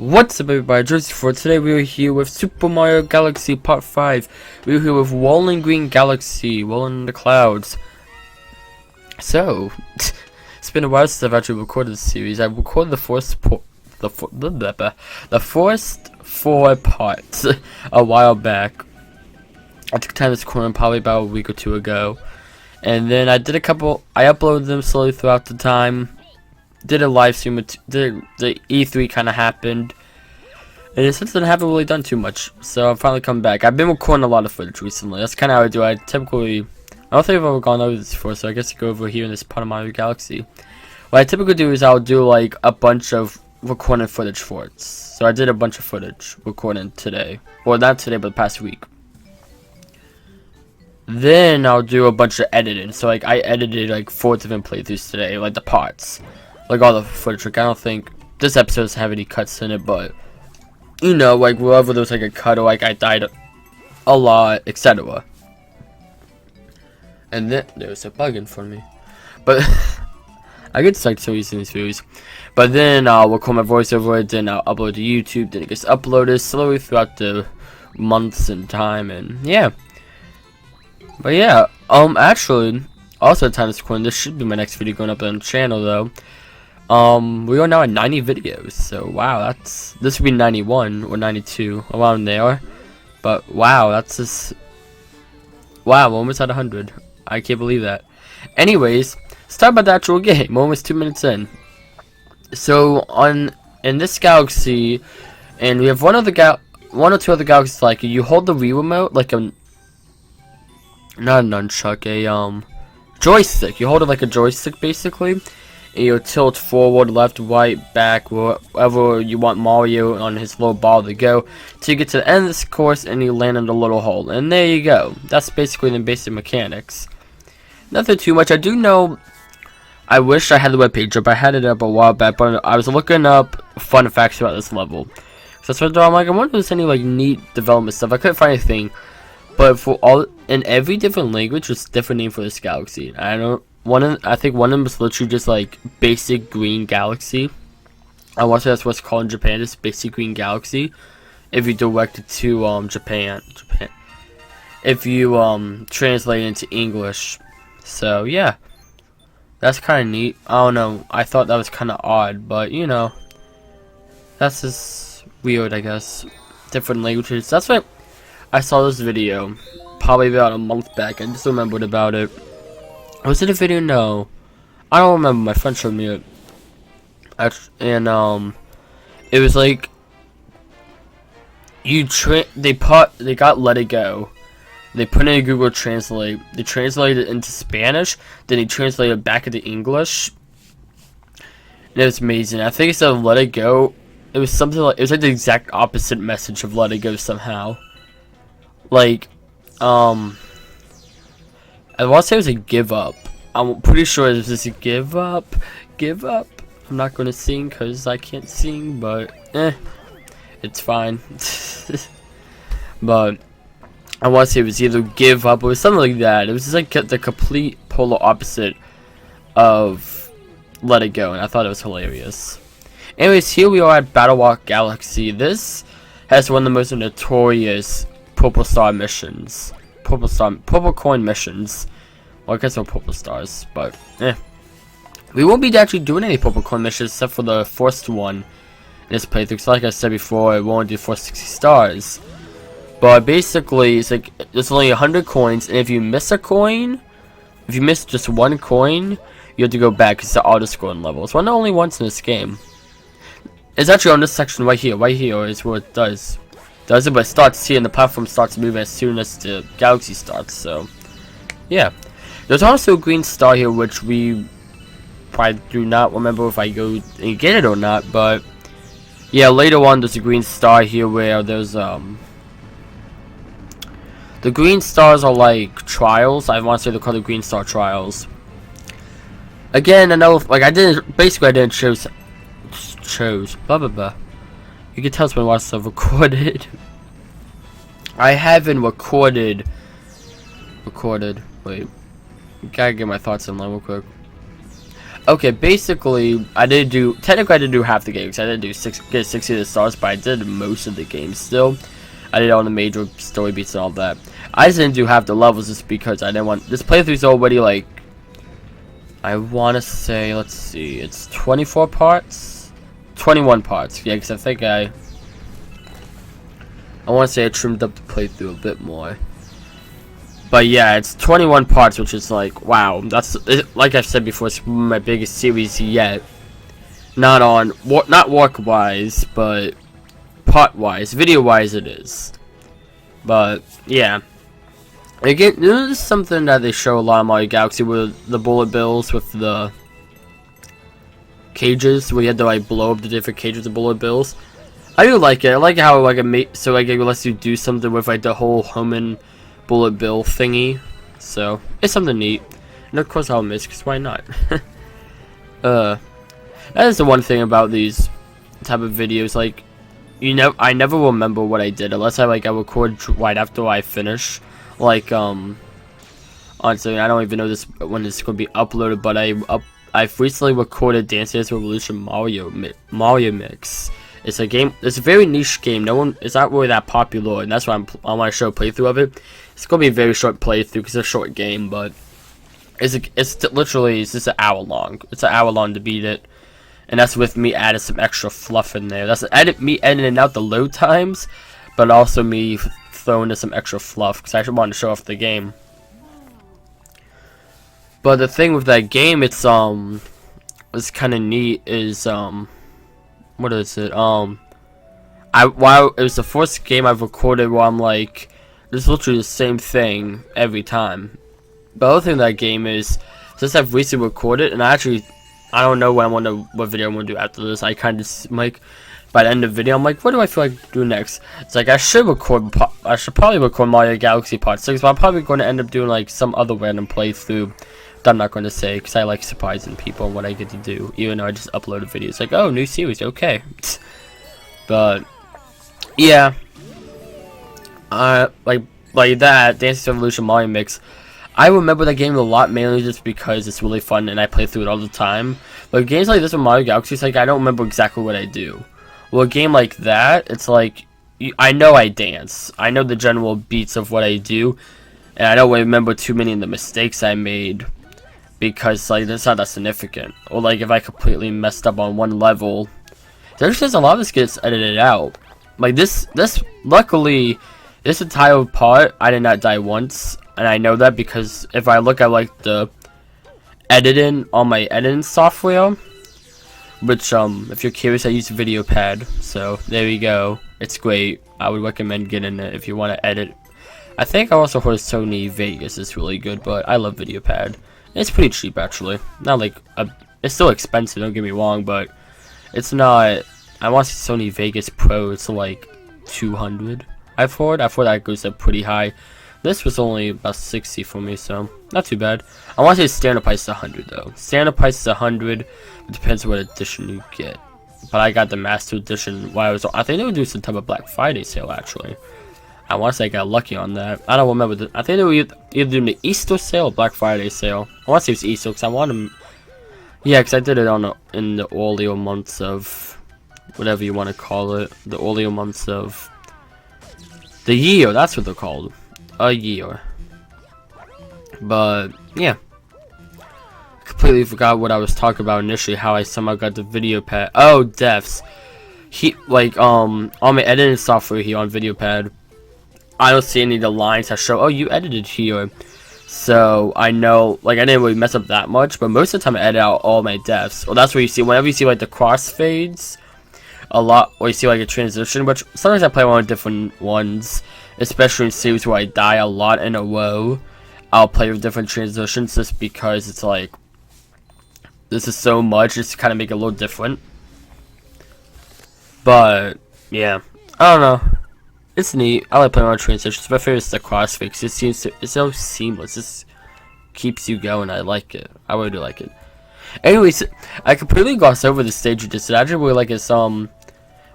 What's up everybody, Jersey for today we are here with Super Mario Galaxy Part 5. We are here with Rolling Green Galaxy, rolling in the clouds. So, it's been a while since I've actually recorded this series. I recorded the first four parts a while back. I took time to record them probably about a week or two ago. And then I did I uploaded them slowly throughout the time. Did a live stream, the E3 kind of happened, and since then I haven't really done too much, so I'm finally coming back. I've been recording a lot of footage recently. That's kind of how I do. I don't think I've ever gone over this before, so I guess I go over here in this part of Mario Galaxy. What I typically do is I'll do like a bunch of recording footage for it. So I did a bunch of footage recording today, well not today but the past week. Then I'll do a bunch of editing. So like I edited like 4 different playthroughs today, like the parts. Like all the footage. Like I don't think this episode doesn't have any cuts in it, but you know, like wherever there's like a cut or like I died a lot, etc. And then there's a bug in front of me, but I get psyched so easy in these videos. But then I'll record my voice over it, then I'll upload to YouTube, then it gets uploaded slowly throughout the months and time, and yeah. But yeah, actually, also at the time of recording, this should be my next video going up on the channel though. We are now at 90 videos, so wow, this would be 91 or 92, around there. But wow, wow, we're almost at 100. I can't believe that. Anyways, let's talk about the actual game. We're almost 2 minutes in. So in this galaxy, and we have one or two other galaxies like you hold the Wii remote like not a nunchuck, a joystick. You hold it like a joystick basically. And you tilt forward, left, right, back, wherever you want Mario on his little ball to go, till you get to the end of this course and you land in the little hole. And there you go. That's basically the basic mechanics. Nothing too much. I do know, I wish I had the webpage up. I had it up a while back, but I was looking up fun facts about this level. So that's what I'm like, I wonder if there's any like neat development stuff. I couldn't find anything. But in every different language, there's a different name for this galaxy. I think one of them was literally just like Basic Green Galaxy. I want to say that's what's called in Japan, just Basic Green Galaxy. If you direct it to Japan. If you translate it into English. So yeah, that's kind of neat. I don't know. I thought that was kind of odd, but you know, that's just weird, I guess. Different languages. That's why I saw this video probably about a month back. I just remembered about it. Was it a video? No, I don't remember. My friend showed me it, and it was like they got Let It Go. They put it in Google Translate. They translated it into Spanish. Then they translated it back into English. And it was amazing. I think instead of Let It Go, it was something like the exact opposite message of Let It Go somehow. Like, I want to say it was a give up. I'm pretty sure it was just a give up. I'm not going to sing because I can't sing, but it's fine. But I want to say it was either give up or something like that. It was just like the complete polar opposite of Let It Go, and I thought it was hilarious. Anyways, here we are at Battle Walk Galaxy. This has one of the most notorious Purple Star missions. Purple coin missions. Well, I guess no purple stars, but we won't be actually doing any purple coin missions except for the first one in this playthrough. So like I said before, we won't do 460 stars. But basically, it's like there's only 100 coins, and if you miss a coin, if you miss just one coin, you have to go back. It's the auto-scoring level. It's one of the only ones in this game. It's actually on this section right here. Right here is where it does it, but it starts here, and the platform starts moving as soon as the galaxy starts. So yeah, there's also a green star here, which we probably do not remember if I go and get it or not. But yeah, later on there's a green star here where there's the green stars are like trials. I want to say they're called the green star trials. Again, I know like I didn't chose blah blah blah. You can tell it's been a while since I've recorded. I haven't recorded. Wait, gotta get my thoughts in line real quick. Okay, basically, technically I did do half the games. I didn't get 60 of the stars, but I did most of the games still. I did all the major story beats and all that. I just didn't do half the levels just because I didn't want, this playthrough's already like, I want to say, let's see, it's 24 parts? 21 parts, yeah, because I think I want to say I trimmed up the playthrough a bit more. But yeah, it's 21 parts, which is like, wow, that's, like I've said before, it's my biggest series yet. Not work-wise, but part-wise, video-wise it is. But, yeah. Again, this is something that they show a lot in Mario Galaxy with the bullet bills with the cages, where you had to like blow up the different cages of bullet bills. I do like it. I like how like it lets you do something with like the whole Hoenn bullet bill thingy. So it's something neat. And of course I'll miss, because why not? That is the one thing about these type of videos, like, I never remember what I did unless I record right after I finish. Like, honestly, I don't even know when this is going to be uploaded, but I've recently recorded Dance Dance Revolution Mario Mix. It's a game, it's a very niche game, it's not really that popular, and that's why I want to show a playthrough of it. It's going to be a very short playthrough, because it's a short game, but it's just an hour long. It's an hour long to beat it. And that's with me adding some extra fluff in there. That's me editing out the load times, but also me throwing in some extra fluff, because I actually wanted to show off the game. But the thing with that game, it's kind of neat is what is it? While it was the first game I've recorded where I'm like, this is literally the same thing every time. But the other thing with that game is, since I've recently recorded, and I don't know what video I'm gonna do after this. I kind of like, by the end of the video, I'm like, what do I feel like doing next? It's like I should probably record Mario Galaxy Part 6, but I'm probably going to end up doing like some other random playthrough that I'm not going to say, because I like surprising people on what I get to do, even though I just upload a video. It's like, oh, new series, okay. But yeah, like that Dance Dance Revolution Mario Mix. I remember that game a lot, mainly just because it's really fun and I play through it all the time. But games like this with Mario Galaxy, it's like I don't remember exactly what I do. Well, a game like that, it's like, I know I dance. I know the general beats of what I do. And I don't remember too many of the mistakes I made, because like it's not that significant. Or like if I completely messed up on one level, there's just a lot of this gets edited out. Like this luckily, this entire part, I did not die once. And I know that because if I look at like the editing on my editing software, which if you're curious, I use VideoPad, so there you go. It's great. I would recommend getting it if you want to edit. I think I also heard Sony Vegas is really good, but I love VideoPad. It's pretty cheap actually. Not like it's still expensive, don't get me wrong, but it's not. I want to see Sony Vegas Pro. It's like 200. I've heard that goes up pretty high. This was only about 60 for me, so not too bad. I want to say standard price is 100 though. Standard price is 100. It depends on what edition you get. But I got the Master Edition while I think they would do some type of Black Friday sale actually. I want to say I got lucky on that. I don't remember. I think they were either doing the Easter sale or Black Friday sale. I want to say it was Easter because I want to. Yeah, because I did it in the earlier months of whatever you want to call it. The earlier months of the year. That's what they're called. A year. But yeah, completely forgot what I was talking about initially, how I somehow got the VideoPad. Oh, defs. On my editing software here on VideoPad, I don't see any of the lines that show, oh, you edited here. So I know, like, I didn't really mess up that much, but most of the time I edit out all my defs. Well, that's where you see, whenever you see like the crossfades a lot, or you see like a transition, which sometimes I play one of different ones, especially in series where I die a lot in a row. I'll play with different transitions just because it's like, this is so much, just to kind of make it a little different. But yeah, I don't know, it's neat. I like playing on transitions. My favorite is the crossfades. It's so seamless. It keeps you going. I like it. I really do like it. Anyways, I completely glossed over the stage you just did. I actually really like it's I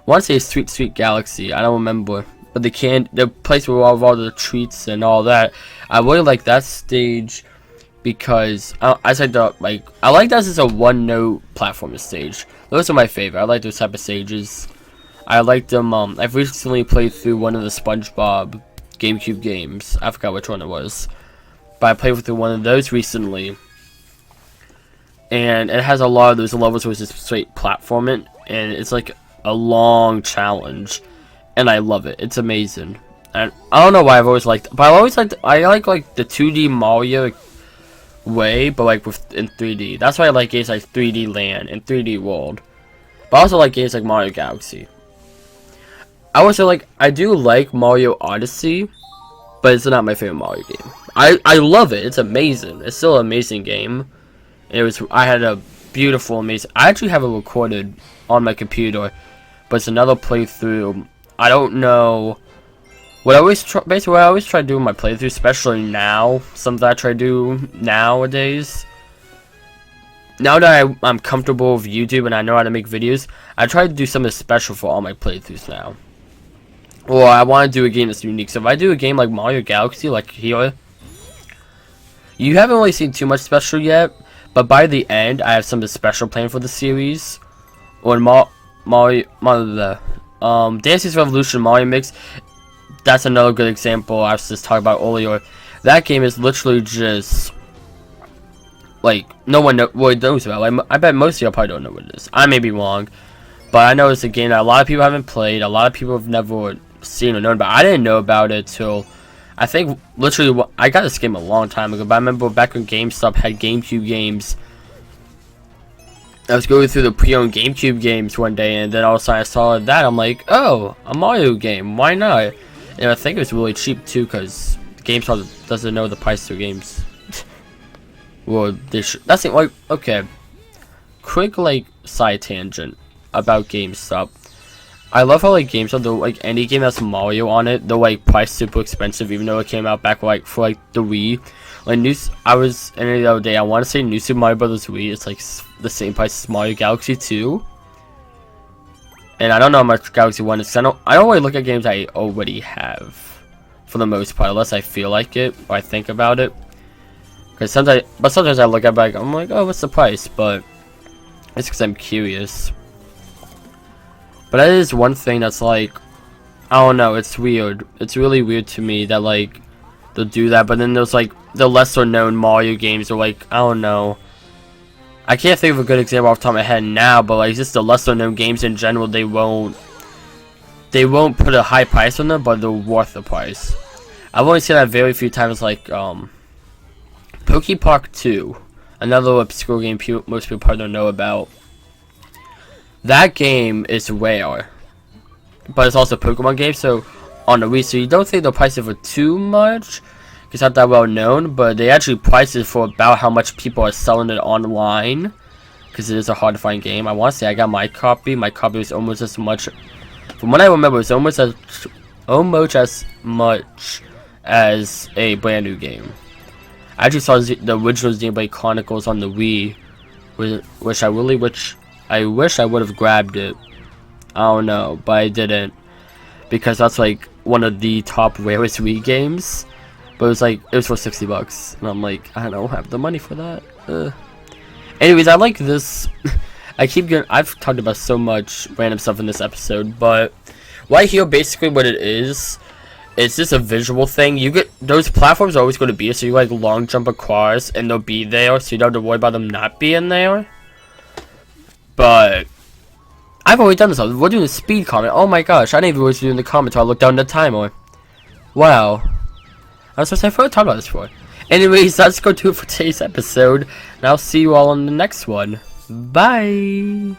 want to say Sweet Sweet Galaxy. I don't remember, but the place where all the treats and all that. I really like that stage because as I thought, like I like that as a one-note platformer stage. Those are my favorite. I like those type of stages. I like them. I've recently played through one of the SpongeBob GameCube games. I forgot which one it was, but I played through one of those recently, and it has a lot of those levels where it's just straight platforming, and it's like a long challenge, and I love it. It's amazing. And I don't know why I've always liked, but I like the 2D Mario way, but like in 3D. That's why I like games like 3D Land and 3D World. But I also like games like Mario Galaxy. I do like Mario Odyssey, but it's not my favorite Mario game. I love it. It's amazing. It's still an amazing game. I had a beautiful, amazing. I actually have it recorded on my computer, but it's another playthrough. I don't know. What I always try to do in my playthrough, especially now, something I try to do nowadays. Now that I'm comfortable with YouTube and I know how to make videos, I try to do something special for all my playthroughs now. Or I want to do a game that's unique. So if I do a game like Mario Galaxy, like here, you haven't really seen too much special yet, but by the end, I have something special planned for the series. Or Dance's Revolution Mario Mix. That's another good example I was just talking about earlier. That game is literally just like no one knows about. Like, I bet most of y'all probably don't know what it is. I may be wrong, but I know it's a game that a lot of people haven't played. A lot of people have never seen or known about. I didn't know about it till I think literally I got this game a long time ago. But I remember back when GameStop had GameCube games. I was going through the pre-owned GameCube games one day, and then all of a sudden I saw that. I'm like, oh, a Mario game. Why not? And I think it was really cheap too, because GameStop doesn't know the price of games. Well, that's it. Like, okay, quick like side tangent about GameStop. I love how like GameStop, though, like any game that's Mario on it, they're like priced super expensive, even though it came out back like for like the Wii. Like I was in it the other day. I want to say New Super Mario Bros. Wii. It's like the same price as Mario Galaxy 2. And I don't know how much Galaxy 1 is. I don't really look at games I already have, for the most part, unless I feel like it or I think about it. Because sometimes I look at it, I'm like, oh, what's the price? But it's because I'm curious. But that is one thing that's like, I don't know, it's weird. It's really weird to me that like they'll do that. But then there's like the lesser known Mario games are like, I don't know. I can't think of a good example off the top of my head now, but like just the lesser known games in general, they won't put a high price on them, but they're worth the price. I've only seen that very few times, like Pokepark 2, another obscure game most people probably don't know about. That game is rare, but it's also a Pokemon game, so on the Wii, so you don't think they'll price it for too much. It's not that well known, but they actually price it for about how much people are selling it online, because it is a hard to find game. I want to say I got my copy. My copy was almost as much, from what I remember, it's almost as much as a brand new game. I actually saw the original Xenoblade Chronicles on the Wii, which I wish I would have grabbed it. I don't know, but I didn't, because that's like one of the top rarest Wii games. But it was for $60, and I'm like, I don't have the money for that. Anyways, I like this. I've talked about so much random stuff in this episode, but right here, basically what it is, it's just a visual thing. You get those platforms are always going to be, so you like long jump across, and they'll be there, so you don't have to worry about them not being there. But I've already done this. We're doing a speed comment. Oh my gosh, I didn't even realize doing the comment until I looked down the timer. Wow. I was supposed to talk about this for. Anyways, that's going to do it for today's episode, and I'll see you all on the next one. Bye!